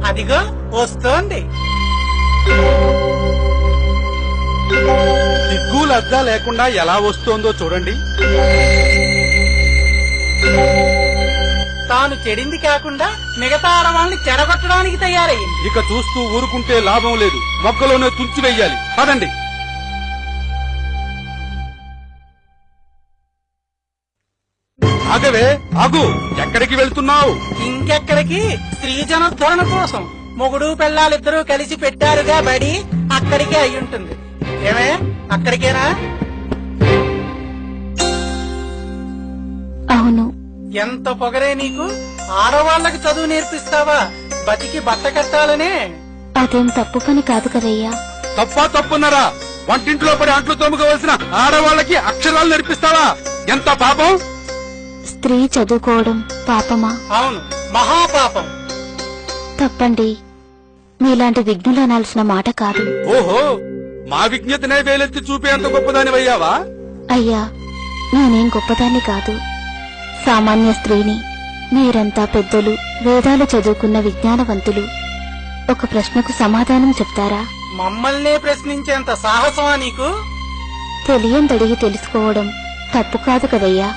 అదిగో వస్తోంది. సిగ్గు లజ్జ లేకుండా ఎలా వస్తోందో చూడండి. తాను చెడింది కాకుండా మిగతా ఆడవాళ్ళని చెడగొట్టడానికి తయారయ్యింది. ఇక చూస్తూ ఊరుకుంటే లాభం లేదు, మొక్కలోనే తుంచి వెయ్యాలి. పదండి. ఆగవే, ఆగు. ఎక్కడికి వెళ్తున్నావు? ఇంకెక్కడికి? స్త్రీ జనోద్ధరణ కోసం మొగుడు పెళ్ళాలిద్దరూ కలిసి పెట్టారుగా బడి, అక్కడికే అయ్యుంటుంది. ఏమే, అక్కడికేనా? అవును. ఎంత పొగరే నీకు! ఆడవాళ్లకు చదువు నేర్పిస్తావా? బతికి బట్ట కట్టాలనే. అదేం తప్పు పని కాదు కదయ్యా. తప్పున్నారా? వంటింట్లో పడి అంట్లు తోముకోవలసిన ఆడవాళ్ళకి అక్షరాలు నేర్పిస్తావా? ఎంత పాపం! స్త్రీ చదువుకోవడం పాపమా? అవును, మహాపాపం. తప్పండి. మీలాంటి విఘ్నులు అనాల్సిన మాట కాదు. ఓహో, మా విజ్ఞతనే వేలెత్తి చూపేంత గొప్పదానివయ్యావా? అయ్యా, నేనేం గొప్పదాన్ని కాదు. సామాన్య స్త్రీని. మీరంతా పెద్దలు, వేదాలు చదువుకున్న విజ్ఞానవంతులు. ఒక ప్రశ్నకు సమాధానం చెప్తారా? మమ్మల్నే ప్రశ్నించేంత సాహసమా నీకు? తెలియందడిగి తెలుసుకోవడం తప్పు కాదు కదయ్యా.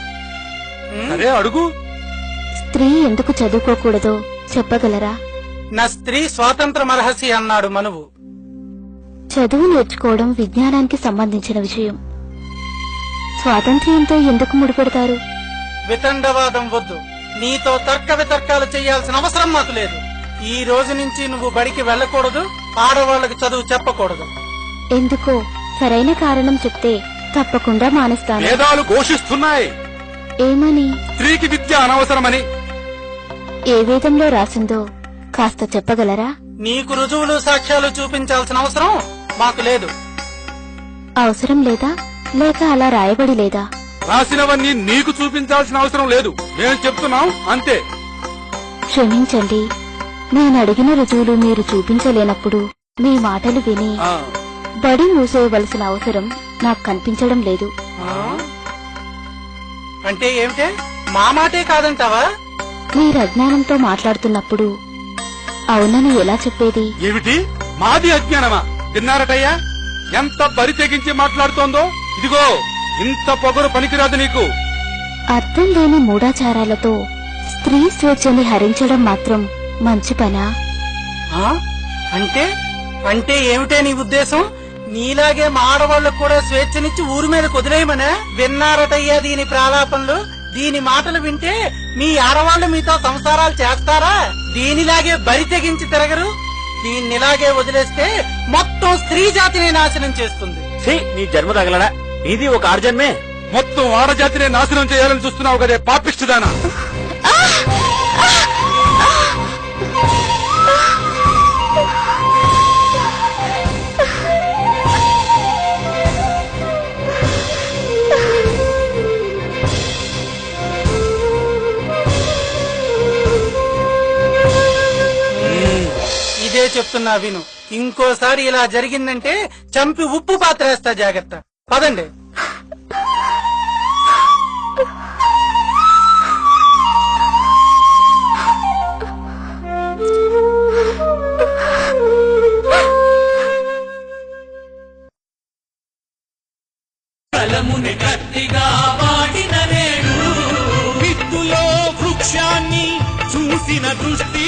సరే, అడుగు. స్త్రీ ఎందుకు చదువుకోకూడదో చెప్పగలరా? నా స్త్రీ స్వాతంత్ర మరహసి అన్నాడు మనువు. చదువు నేర్చుకోవడం విజ్ఞానానికి సంబంధించిన విషయం. స్వాతంత్ర్యంతో ఎందుకు ముడిపెడతారు? వితండవాదం వద్దు. నీతో తర్క వితర్కాలు చేయాల్సిన అవసరం మాకు లేదు. ఈ రోజు నుంచి నువ్వు బడికి వెళ్ళకూడదు, ఆడవాళ్లకు చదువు చెప్పకూడదు. ఎందుకో సరైన కారణం చెప్తే తప్పకుండా మానేస్తాను. వేదాలు ఘోషిస్తున్నాయి. ఏమని? స్త్రీకి విద్య అనవసరమని. ఏ వేదంలో రాసిందో కాస్త చెప్పగలరా? నీకు రుజువులు సాక్ష్యాలు చూపించాల్సిన అవసరం మాకు లేదు. అవసరం లేదా, లేక అలా రాయబడి లేదా? రాసినవన్నీ నీకు చూపించాల్సిన అవసరం లేదు. మేము చెప్తున్నాం అంతే. క్షమించండి, నేను అడిగిన రుజువులు మీరు చూపించలేనప్పుడు మీ మాటలు విని బడి మూసేయవలసిన అవసరం నాకు కనిపించడం లేదు. అంటే ఏమిటే? మా మాటే కాదంటావా? మీరు అజ్ఞానంతో మాట్లాడుతున్నప్పుడు అవునని ఎలా చెప్పేది? ఏమిటి? మాది అజ్ఞానమా? తిన్నారటయ్యా, ఎంత బరి తెగించి మాట్లాడుతోందో. ఇదిగో, ఇంత పొగరు పనికిరాదు నీకు. అర్థం లేని మూఢాచారాలతో స్త్రీ స్వేచ్ఛని హరించడం మాత్రం మంచి పనా? అంటే అంటే ఏమిటే నీ ఉద్దేశం? నీలాగే మా ఆడవాళ్లకు కూడా స్వేచ్ఛనిచ్చి ఊరి మీద కుదిరేయమనే? విన్నారటయ్యా దీని ప్రాలాపనలు. దీని మాటలు వింటే మీ ఆడవాళ్లు మీతో సంసారాలు చేస్తారా? దీనిలాగే బరి తెగించి తిరగరు. దీన్నిలాగే వదిలేస్తే మొత్తం స్త్రీ జాతిని నాశనం చేస్తుంది. నీ జన్మ తగలడా? ఇది ఒక ఆర్జన్మే. మొత్తం ఆడజాతినే నాశనం చేయాలని చూస్తున్నావు కదే పాపిష్టిదానా? ఇదే చెప్తున్నా విను. ఇంకోసారి ఇలా జరిగిందంటే చంపి ఉప్పు పాత్ర వేస్తా, జాగ్రత్త. పదండి. కలముని కత్తిగా వాడిన నేడు విత్తులో వృక్షాన్ని చూసిన దృష్టి